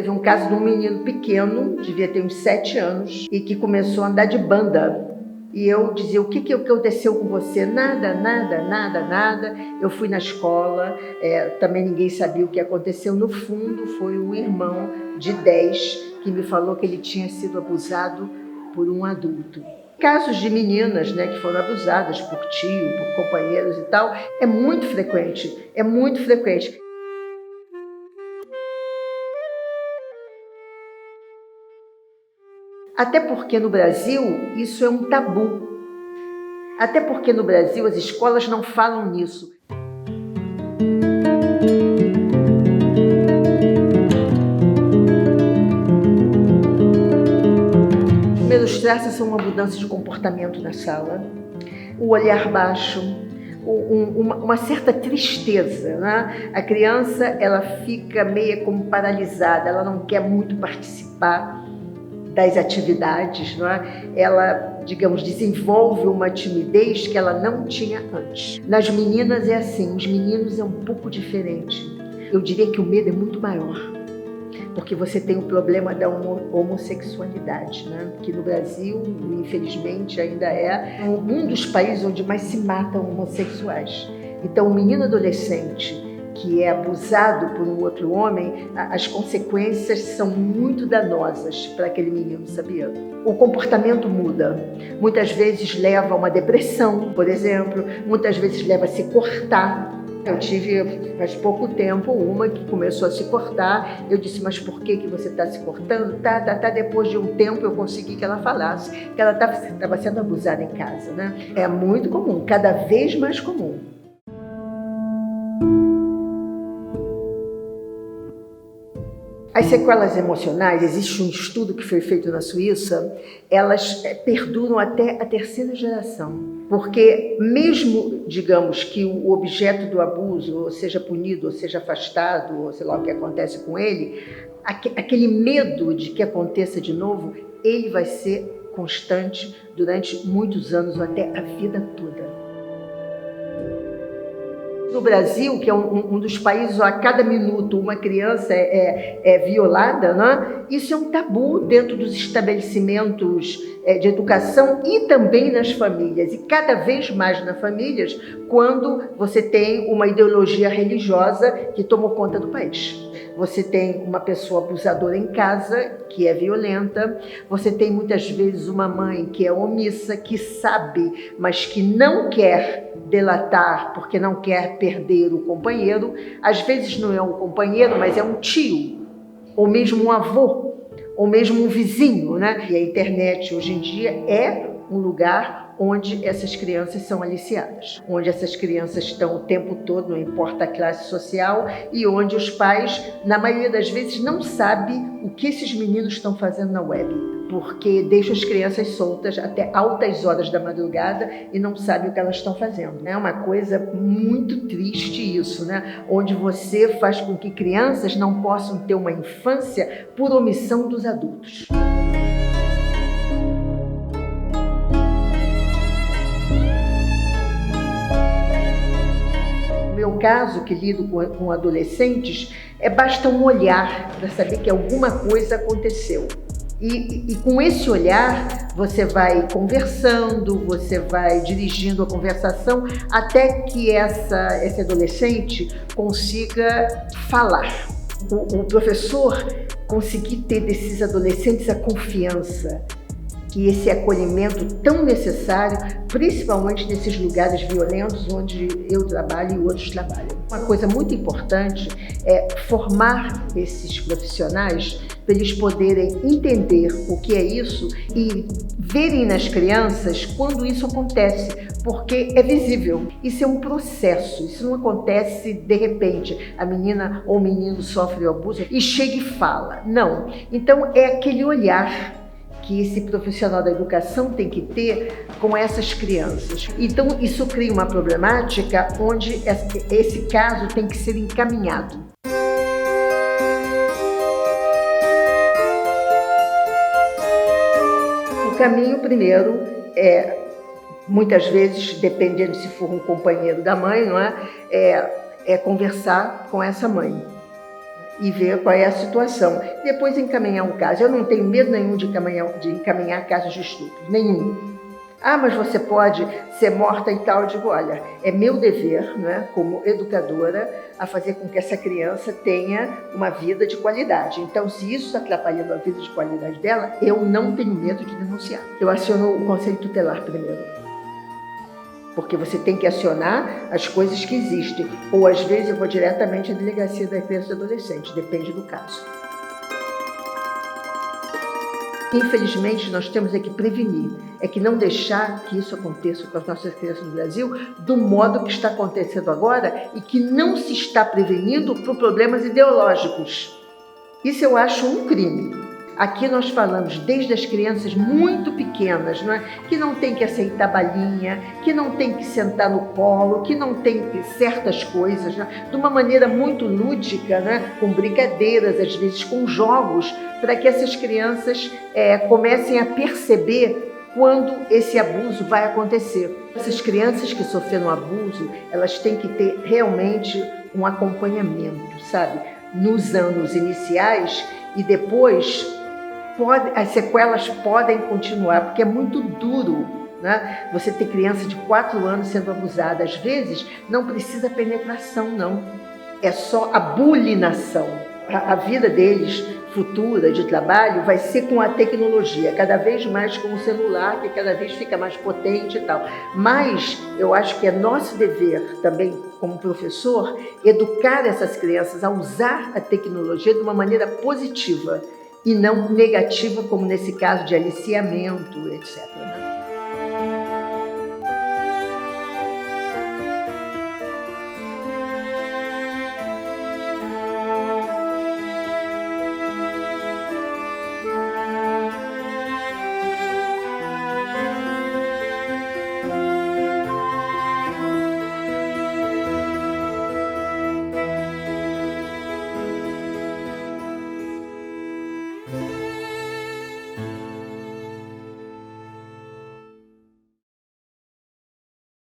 teve um caso de um menino pequeno, devia ter uns 7 anos, e que começou a andar de banda. E eu dizia, o que aconteceu com você? Nada. Eu fui na escola, também ninguém sabia o que aconteceu. No fundo, foi um irmão de 10 que me falou que ele tinha sido abusado por um adulto. Casos de meninas, né, que foram abusadas por tio, por companheiros e tal, é muito frequente. Até porque no Brasil isso é um tabu. Até porque no Brasil as escolas não falam nisso. Os primeiros traços são uma mudança de comportamento na sala, o olhar baixo, uma certa tristeza, né? A criança ela fica meio como paralisada, ela não quer muito participar das atividades, não é? Ela, digamos, desenvolve uma timidez que ela não tinha antes. Nas meninas é assim, os meninos é um pouco diferente. Eu diria que o medo é muito maior, porque você tem o problema da homossexualidade, né? Que no Brasil, infelizmente, ainda é um dos países onde mais se matam homossexuais. Então, o menino adolescente que é abusado por um outro homem, as consequências são muito danosas para aquele menino, sabia? O comportamento muda. Muitas vezes leva a uma depressão, por exemplo, muitas vezes leva a se cortar. Eu tive, faz pouco tempo, uma que começou a se cortar. Eu disse, mas por que você está se cortando? Tá. Depois de um tempo eu consegui que ela falasse que ela estava sendo abusada em casa, né? É muito comum, cada vez mais comum. As sequelas emocionais, existe um estudo que foi feito na Suíça, elas perduram até a 3ª geração. Porque mesmo, digamos, que o objeto do abuso ou seja punido, ou seja afastado, ou sei lá o que acontece com ele, aquele medo de que aconteça de novo, ele vai ser constante durante muitos anos ou até a vida toda. No Brasil, que é um dos países onde a cada minuto uma criança é violada, né? Isso é um tabu dentro dos estabelecimentos de educação e também nas famílias. E cada vez mais nas famílias, quando você tem uma ideologia religiosa que tomou conta do país. Você tem uma pessoa abusadora em casa, que é violenta. Você tem muitas vezes uma mãe que é omissa, que sabe, mas que não quer delatar porque não quer perder o companheiro. Às vezes não é um companheiro, mas é um tio, ou mesmo um avô, ou mesmo um vizinho, né? E a internet hoje em dia é um lugar onde essas crianças são aliciadas, onde essas crianças estão o tempo todo, não importa a classe social, e onde os pais, na maioria das vezes, não sabem o que esses meninos estão fazendo na web, porque deixam as crianças soltas até altas horas da madrugada e não sabem o que elas estão fazendo. É uma coisa muito triste isso, né? Onde você faz com que crianças não possam ter uma infância por omissão dos adultos. No meu caso, que lido com adolescentes, basta um olhar para saber que alguma coisa aconteceu. E com esse olhar, você vai conversando, você vai dirigindo a conversação até que esse adolescente consiga falar. O professor conseguir ter desses adolescentes a confiança, que esse acolhimento tão necessário, principalmente nesses lugares violentos onde eu trabalho e outros trabalham. Uma coisa muito importante é formar esses profissionais para eles poderem entender o que é isso e verem nas crianças quando isso acontece, porque é visível. Isso é um processo, isso não acontece de repente. A menina ou o menino sofre o abuso e chega e fala. Não. Então é aquele olhar que esse profissional da educação tem que ter com essas crianças. Então, isso cria uma problemática onde esse caso tem que ser encaminhado. O caminho, primeiro, muitas vezes, dependendo se for um companheiro da mãe, não é conversar com essa mãe. e ver qual é a situação. Depois encaminhar um caso. Eu não tenho medo nenhum de encaminhar casos de estupro, nenhum. Ah, mas você pode ser morta e tal. Eu digo, olha, é meu dever, né, como educadora, a fazer com que essa criança tenha uma vida de qualidade. Então, se isso está atrapalhando a vida de qualidade dela, eu não tenho medo de denunciar. Eu aciono o Conselho Tutelar primeiro. Porque você tem que acionar as coisas que existem. Ou, às vezes, eu vou diretamente à Delegacia da Criança e do Adolescente, depende do caso. Infelizmente, nós temos que prevenir, que não deixar que isso aconteça com as nossas crianças no Brasil do modo que está acontecendo agora e que não se está prevenindo por problemas ideológicos. Isso eu acho um crime. Aqui nós falamos desde as crianças muito pequenas, não é? Que não tem que aceitar balinha, que não tem que sentar no colo, que não tem que certas coisas, né? De uma maneira muito lúdica, né? Com brincadeiras, às vezes com jogos, para que essas crianças comecem a perceber quando esse abuso vai acontecer. Essas crianças que sofreram abuso, elas têm que ter realmente um acompanhamento, sabe? Nos anos iniciais e depois as sequelas podem continuar, porque é muito duro, né? Você ter criança de 4 anos sendo abusada. Às vezes não precisa penetração, não. É só a bulinação. A vida deles futura de trabalho vai ser com a tecnologia, cada vez mais com o celular, que cada vez fica mais potente e tal. Mas eu acho que é nosso dever também, como professor, educar essas crianças a usar a tecnologia de uma maneira positiva e não negativa, como nesse caso de aliciamento, etc.